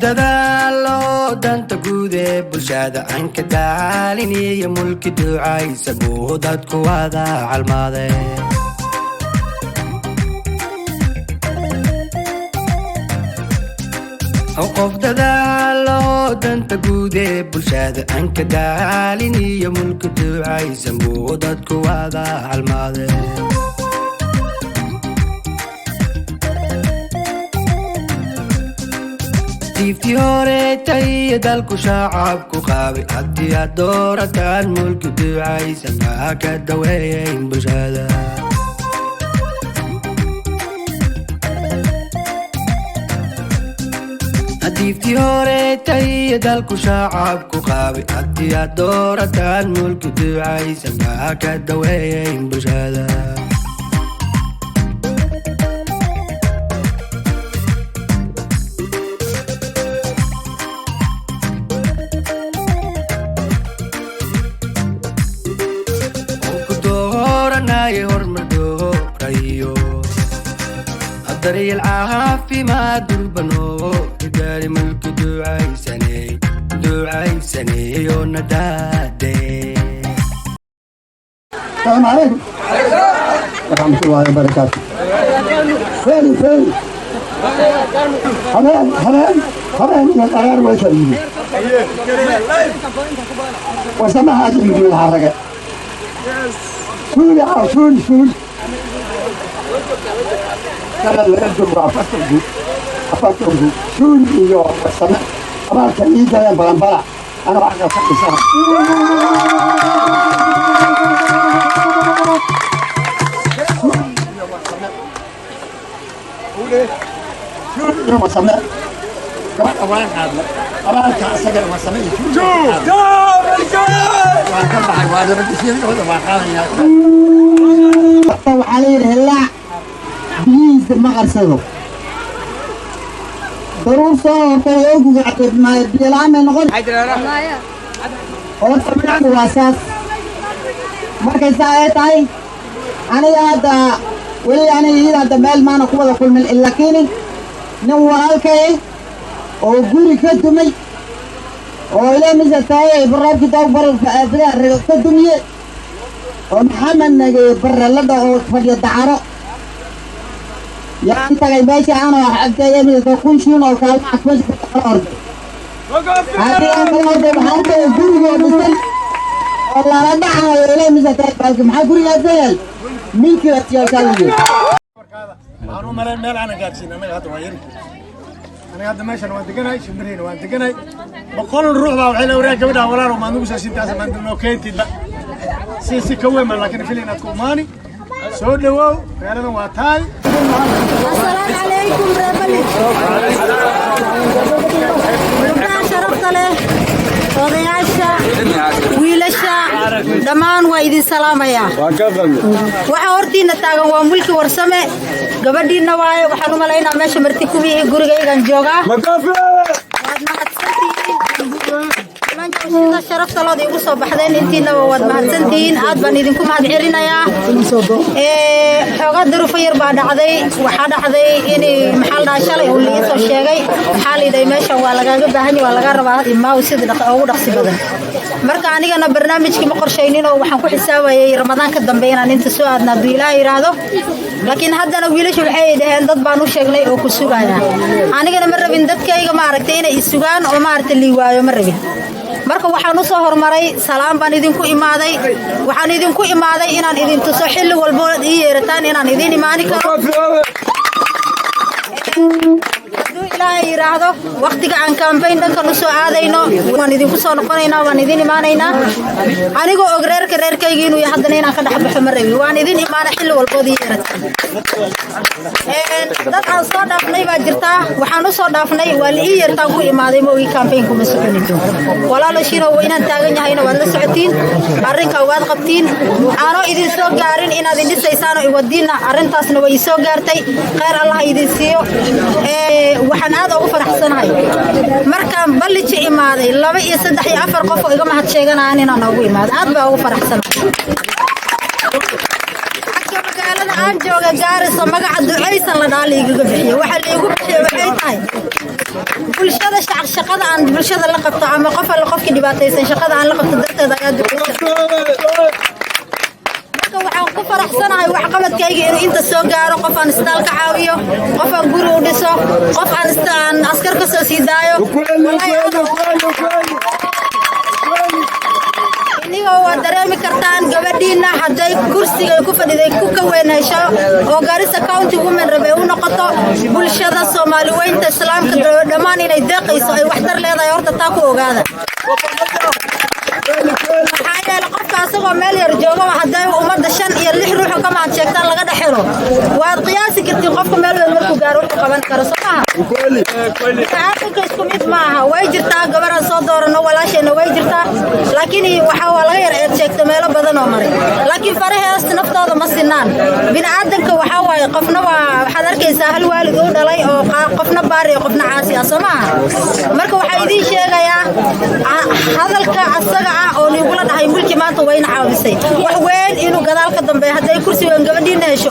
dadaalo danta guud ee bulshada aan ka daalin iyo mulki ducaysa buu dadku wada calmaade qof dadaalo danta guud ee bulshada aan ka daalin iyo mulki ducaysa buu dadku wada calmaade tifti hore tay dalku shacabku qaabay haddii aad doorataan mulki ducaysa maa ka daweeyayn bulshada tifti hore tay dalku shacabku qaabay haddii aad doorataan mulki ducaysa maa ka daweeyayn bulshada daryeel caafimaad dulbanoo gaari mulki ducaysaneeyo nadaade السلام عليكم ورحمة الله وبركاته. فين حرام من الأغار ويسلمين وسماها تنجي الحركة سول يا سول كان اللي يجب أفكر سول يوم والسماء أبغى تنيجي يا بلان أنا بعد أفكر سوا يوم السماء كمان أوان هذا أوان كأسجل والسماء شوف وأكمل حيوان بدي ولا ما كان يا عليه الهلا بيز ما أرسله ضروري صار في يوم قاعد ما بيلعب من غد هو طبعا واساس ما كيساعد هاي أنا هذا ولا أنا هذا مال ما نقول كل من إلا كيني نوالك أو جوري كدمي أو لا مزتاي برا كده برا برا كدمي ومحمد نجي برا لا ده فدي الدعارة يا أنت جاي باشا أنا حتى يبي تكون شنو أو كلام أكبر في الأرض هذه أنا ده بحاجة جوري مثل والله لا دعوة ولا مزتاي بالك محل جوري هذا مين كده تيجي أنا مال أنا قاعدين أنا هذا ويرك أنا هذا ماشي أنا وانتقناي شمرين وانتقناي بقول نروح بقى وحنا وراك كده ولا ما نقول ساسين تاسع ما عندنا كيتي لا سيسي كويم لكن فيلينا تكوماني سود لواو فعلا واتاي السلام عليكم ربنا شرفت له odayaasha wiilasha dhamaan waa idin salaamaya waxa hortiina taagan waa mulki warsame gabadhiina waaye waxaan u maleynaa meesha marti ku bixi gurigaygan jooga sida sharafta loo igu soo baxdeen intiina waad mahadsantihiin aad baan idinku mahad celinayaa xogaa duruufo yar baa dhacday waxaa dhacday in maxal dhaa shalay uu liiso sheegay xaaliday meesha waa lagaaga baahan yahay waa laga rabaa imaaw sida ugu dhaqsi badan marka anigana barnaamijkii ma qorshaynin oo waxaan ku xisaabayay ramadaanka dambe inaan inta soo aadna haduu Ilaahay yiraahdo laakiin haddana wiilashu waxay dhaheen dad baan u sheegnay oo ku sugaya anigana ma rabin dadkayga ma aragtay inay isugaan oo ma aragtay liiwaayo ma rabin marka waxaan u soo hormaray salaam baan idinku imaaday waxaan idinku imaaday inaan idin tuso xilli walba ii yeerataan inaan idin imaani karo Ilaahay yiraahdo waqtiga aan campaign dankan u soo aadayno waan idinku soo noqonaynaa waan idin imaanaynaa anigoo og reerkayga inuu yahay haddana inaan ka dhaxbaxo ma rabin waan idin imaana xilli walba ii yeerataan dad aan soo dhaafnay baa jirta waxaan u soo dhaafnay waa la ii yeertaan ku imaaday ma ii campaign kuma soconin walaalo shiro inaan taagan yahayna waad la socotiin arrinka waad qabtiin aano idin soo gaarin inaad idin dhisaysaan oo wadiina arrintaasna way soo gaartay khayr Allah idin siiyo waxaan aad ugu faraxsanahay markaan ballici imaaday 2 iyo 3 iyo 4 qof oo iga mahad sheeganayaan inaan ugu imaado aad baa ugu faraxsanahay magaalada aan jooga Gaarisa magaca duceysan la dhaaliga bixiyo waxa la igu bixiyo waxay tahay bulshada shaqada aan bulshada la qabto ama qofkii dhibaataysan shaqada aan la qabto darteeda ayaa marka waxaan ku faraxsanahay wax qabadkayga inuu inta soo gaaro qof aan isbitaal ka caawiyo qof aan guri u dhiso qof aan askar ka soo sii daayo iniga waa dareemi kartaan gabadhiina hadday kursiga ku fadhiday ku ka weynaysho oo Garissa County Women Rep u noqoto bulshada Soomaali weynta islaamka dhammaan inay deeqayso ay wax tar leedahay horta taa ku ogaada qofka asagoo meel yar jooga hadday ummadda 5 iyo 6 ruux ka maad sheegtaan laga dhaxiro waad qiyaasi kartiin qofka meel weyn markuu gaaro wuxuu qaban karo somaha taasoo isku mid maaha way jirtaa gabarhan soo doorano walaashayna way jirtaa laakiin waxa laga yar eed sheegta meelo badan oo maray laakiin faraheesta naftooda ma sinaan bini'aadanka waxa waaye qofna waxaad arkaysaa hal waalid uu dhalay oo qofna baari qofna caasi ah somaha marka waxa idin sheegayaa hadalka asaga ah oo nigu la dhahay mulki maanta wayna caawisay wax weyn inuu gadaal ka dambeeyo haday kursi weyn gabadhiina hesho